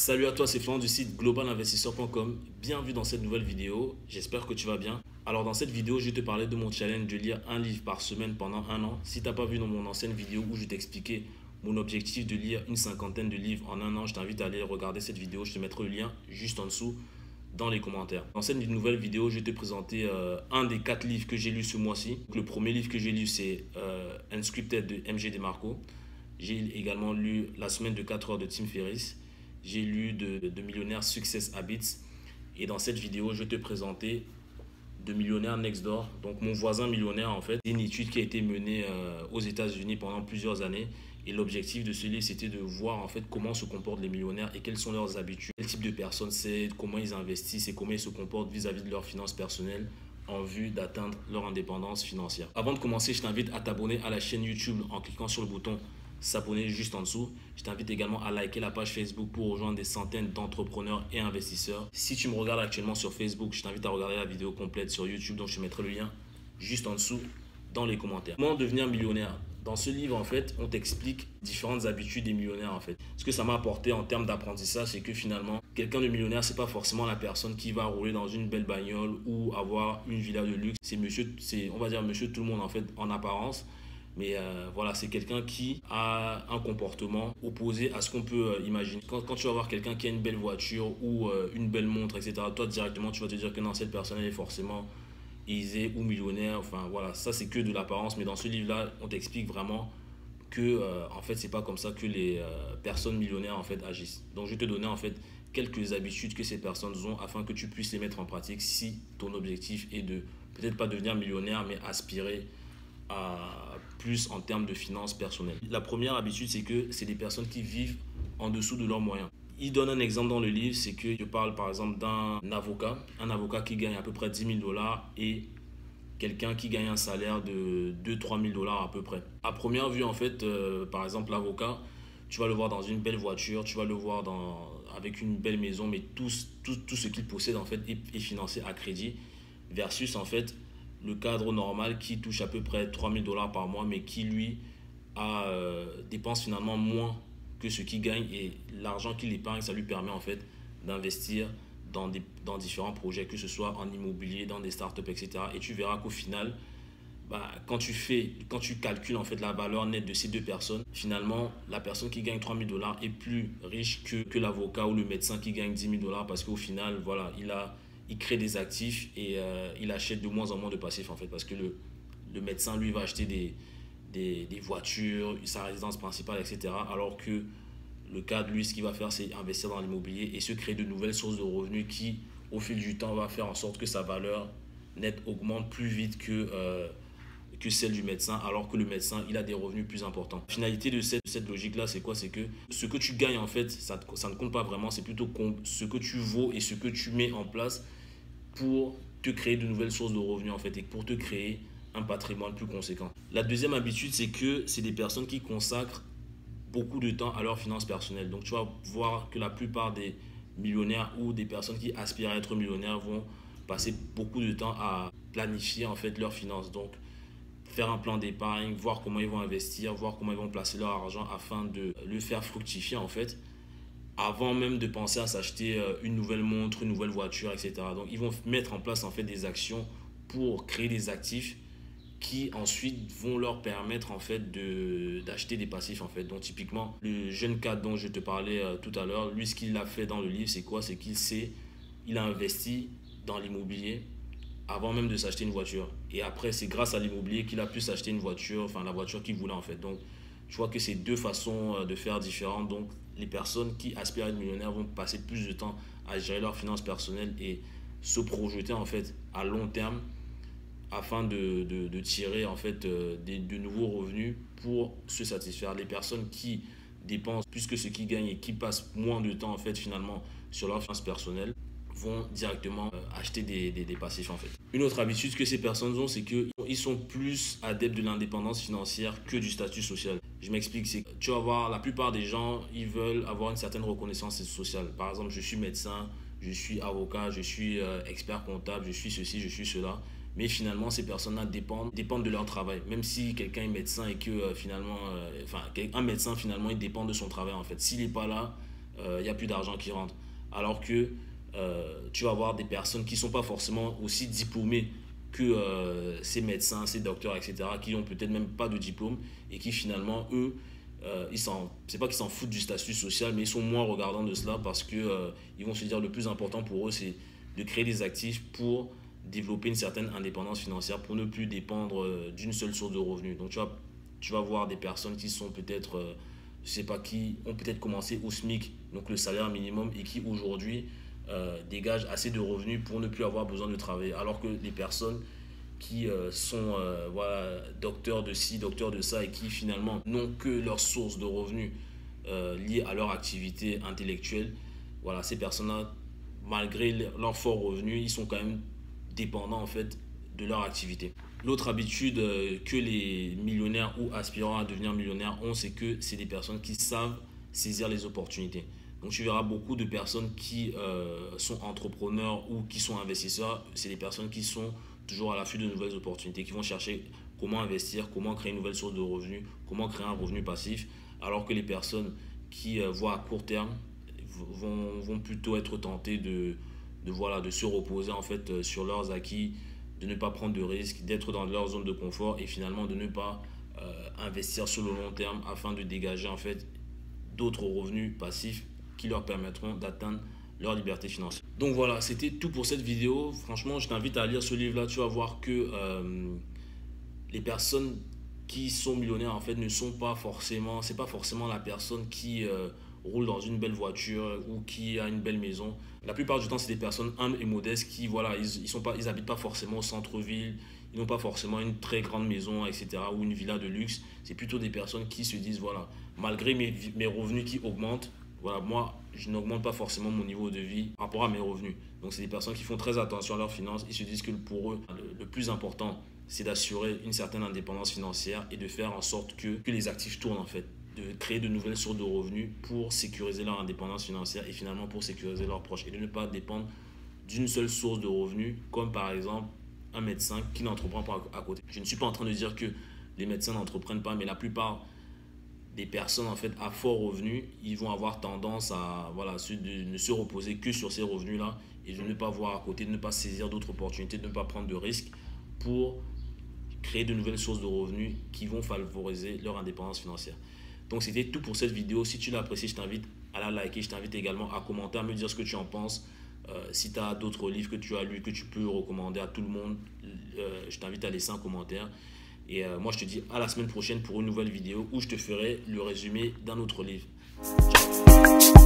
Salut à toi, c'est Florent du site globalinvestisseur.com. Bienvenue dans cette nouvelle vidéo, j'espère que tu vas bien. Alors dans cette vidéo, je vais te parler de mon challenge de lire un livre par semaine pendant un an. Si tu n'as pas vu dans mon ancienne vidéo où je t'expliquais mon objectif de lire une cinquantaine de livres en un an, je t'invite à aller regarder cette vidéo, je te mettrai le lien juste en dessous dans les commentaires. Dans cette nouvelle vidéo, je vais te présenter un des 4 livres que j'ai lu ce mois-ci. Le premier livre que j'ai lu, c'est Unscripted de MG DeMarco. J'ai également lu La semaine de 4 heures de Tim Ferriss. J'ai lu de Millionaire Success Habits. Et dans cette vidéo, je vais te présenter de Millionnaire Next Door. Donc mon voisin millionnaire, en fait, c'est une étude qui a été menée aux États-Unis pendant plusieurs années. Et l'objectif de ce livre, c'était de voir en fait comment se comportent les millionnaires et quelles sont leurs habitudes, quel type de personnes c'est, comment ils investissent et comment ils se comportent vis-à-vis de leurs finances personnelles en vue d'atteindre leur indépendance financière. Avant de commencer, je t'invite à t'abonner à la chaîne YouTube en cliquant sur le bouton s'abonner juste en dessous. Je t'invite également à liker la page Facebook pour rejoindre des centaines d'entrepreneurs et investisseurs. Si tu me regardes actuellement sur Facebook, je t'invite à regarder la vidéo complète sur YouTube, donc je te mettrai le lien juste en dessous dans les commentaires. Comment devenir millionnaire? Dans ce livre, en fait, on t'explique différentes habitudes des millionnaires, en fait. Ce que ça m'a apporté en termes d'apprentissage, c'est que finalement, quelqu'un de millionnaire, c'est pas forcément la personne qui va rouler dans une belle bagnole ou avoir une villa de luxe. On va dire monsieur tout le monde, en fait, en apparence. Mais voilà, c'est quelqu'un qui a un comportement opposé à ce qu'on peut imaginer. Quand tu vas voir quelqu'un qui a une belle voiture ou une belle montre, etc., toi, directement, tu vas te dire que non, cette personne, elle est forcément aisée ou millionnaire. Enfin, voilà, ça, c'est que de l'apparence. Mais dans ce livre-là, on t'explique vraiment que, en fait, c'est pas comme ça que les personnes millionnaires, en fait, agissent. Donc, je vais te donner, en fait, quelques habitudes que ces personnes ont afin que tu puisses les mettre en pratique si ton objectif est de peut-être pas devenir millionnaire, mais aspirer à plus en termes de finances personnelles. La première habitude, c'est que c'est des personnes qui vivent en dessous de leurs moyens. Il donne un exemple dans le livre, c'est que je parle par exemple d'un avocat qui gagne à peu près 10 000 dollars et quelqu'un qui gagne un salaire de 2-3 000 dollars à peu près. À première vue, en fait, par exemple, l'avocat, tu vas le voir dans une belle voiture, tu vas le voir avec une belle maison, mais tout ce qu'il possède, en fait, est financé à crédit versus, en fait, le cadre normal qui touche à peu près 3 000 dollars par mois, mais qui lui dépense finalement moins que ce qu'il gagne et l'argent qu'il épargne, ça lui permet en fait d'investir dans différents projets, que ce soit en immobilier, dans des startups, etc. Et tu verras qu'au final, quand tu calcules en fait la valeur nette de ces deux personnes, finalement, la personne qui gagne 3 000 dollars est plus riche que l'avocat ou le médecin qui gagne 10 000 dollars parce qu'au final, voilà, il crée des actifs et il achète de moins en moins de passifs en fait parce que le médecin lui va acheter des voitures, sa résidence principale, etc. Alors que le cadre, lui, ce qu'il va faire, c'est investir dans l'immobilier et se créer de nouvelles sources de revenus qui, au fil du temps, va faire en sorte que sa valeur nette augmente plus vite que celle du médecin, alors que le médecin, il a des revenus plus importants. La finalité de cette logique-là, c'est quoi? C'est que ce que tu gagnes, en fait, ça ne compte pas vraiment, c'est plutôt ce que tu vaux et ce que tu mets en place pour te créer de nouvelles sources de revenus, en fait, et pour te créer un patrimoine plus conséquent. La deuxième habitude, c'est que c'est des personnes qui consacrent beaucoup de temps à leurs finances personnelles. Donc, tu vas voir que la plupart des millionnaires ou des personnes qui aspirent à être millionnaires vont passer beaucoup de temps à planifier, en fait, leurs finances. Donc, faire un plan d'épargne, voir comment ils vont investir, voir comment ils vont placer leur argent afin de le faire fructifier, en fait, avant même de penser à s'acheter une nouvelle montre, une nouvelle voiture, etc. Donc, ils vont mettre en place en fait des actions pour créer des actifs qui ensuite vont leur permettre en fait d'acheter des passifs en fait. Donc, typiquement, le jeune cadre dont je te parlais tout à l'heure, lui, ce qu'il a fait dans le livre, c'est quoi? C'est il a investi dans l'immobilier avant même de s'acheter une voiture. Et après, c'est grâce à l'immobilier qu'il a pu s'acheter une voiture, enfin la voiture qu'il voulait en fait. Donc, je vois que c'est deux façons de faire différentes. Donc, les personnes qui aspirent à être millionnaires vont passer plus de temps à gérer leurs finances personnelles et se projeter en fait à long terme afin de tirer en fait de nouveaux revenus pour se satisfaire. Les personnes qui dépensent plus que ce qu'ils gagnent et qui passent moins de temps en fait finalement sur leurs finances personnelles vont directement acheter des passifs en fait. Une autre habitude que ces personnes ont, c'est qu'ils sont plus adeptes de l'indépendance financière que du statut social. Je m'explique, c'est que tu vas voir, la plupart des gens, ils veulent avoir une certaine reconnaissance sociale. Par exemple, je suis médecin, je suis avocat, je suis expert comptable, je suis ceci, je suis cela. Mais finalement, ces personnes-là dépendent de leur travail. Même si quelqu'un est médecin et que un médecin finalement, il dépend de son travail en fait. S'il n'est pas là, il n'y a plus d'argent qui rentre. Alors que tu vas avoir des personnes qui ne sont pas forcément aussi diplômées que ces médecins, ces docteurs, etc., qui n'ont peut-être même pas de diplôme et qui finalement, eux, c'est pas qu'ils s'en foutent du statut social, mais ils sont moins regardants de cela parce que ils vont se dire le plus important pour eux, c'est de créer des actifs pour développer une certaine indépendance financière, pour ne plus dépendre d'une seule source de revenus. Donc tu vas voir des personnes qui sont peut-être, je sais pas qui, ont peut-être commencé au SMIC, donc le salaire minimum, et qui aujourd'hui dégagent assez de revenus pour ne plus avoir besoin de travailler. Alors que les personnes qui sont voilà, docteurs de ci, docteurs de ça, et qui finalement n'ont que leur source de revenus liée à leur activité intellectuelle, voilà, ces personnes-là, malgré leur fort revenu, ils sont quand même dépendants en fait de leur activité. L'autre habitude que les millionnaires ou aspirants à devenir millionnaires ont, c'est que c'est des personnes qui savent saisir les opportunités. Donc tu verras beaucoup de personnes qui sont entrepreneurs ou qui sont investisseurs. C'est des personnes qui sont toujours à l'affût de nouvelles opportunités, qui vont chercher comment investir, comment créer une nouvelle source de revenus, comment créer un revenu passif. Alors que les personnes qui voient à court terme vont plutôt être tentées voilà, de se reposer en fait sur leurs acquis, de ne pas prendre de risques, d'être dans leur zone de confort et finalement de ne pas investir sur le long terme afin de dégager en fait d'autres revenus passifs qui leur permettront d'atteindre leur liberté financière. Donc voilà, c'était tout pour cette vidéo. Franchement, je t'invite à lire ce livre-là. Tu vas voir que les personnes qui sont millionnaires en fait ne sont pas forcément, c'est pas forcément la personne qui roule dans une belle voiture ou qui a une belle maison. La plupart du temps, c'est des personnes humbles et modestes qui, voilà, ils habitent pas forcément au centre-ville, ils n'ont pas forcément une très grande maison, etc. ou une villa de luxe. C'est plutôt des personnes qui se disent, voilà, malgré mes revenus qui augmentent, voilà, moi, je n'augmente pas forcément mon niveau de vie par rapport à mes revenus. Donc, c'est des personnes qui font très attention à leurs finances. Ils se disent que pour eux, le plus important, c'est d'assurer une certaine indépendance financière et de faire en sorte que les actifs tournent en fait. De créer de nouvelles sources de revenus pour sécuriser leur indépendance financière et finalement pour sécuriser leurs proches. Et de ne pas dépendre d'une seule source de revenus, comme par exemple un médecin qui n'entreprend pas à côté. Je ne suis pas en train de dire que les médecins n'entreprennent pas, mais la plupart des personnes en fait à fort revenu, ils vont avoir tendance à voilà, de ne se reposer que sur ces revenus-là et de ne pas voir à côté, de ne pas saisir d'autres opportunités, de ne pas prendre de risques pour créer de nouvelles sources de revenus qui vont favoriser leur indépendance financière. Donc c'était tout pour cette vidéo. Si tu l'as apprécié, je t'invite à la liker. Je t'invite également à commenter, à me dire ce que tu en penses. Si tu as d'autres livres que tu as lus, que tu peux recommander à tout le monde, je t'invite à laisser un commentaire. Et moi, je te dis à la semaine prochaine pour une nouvelle vidéo où je te ferai le résumé d'un autre livre. Ciao.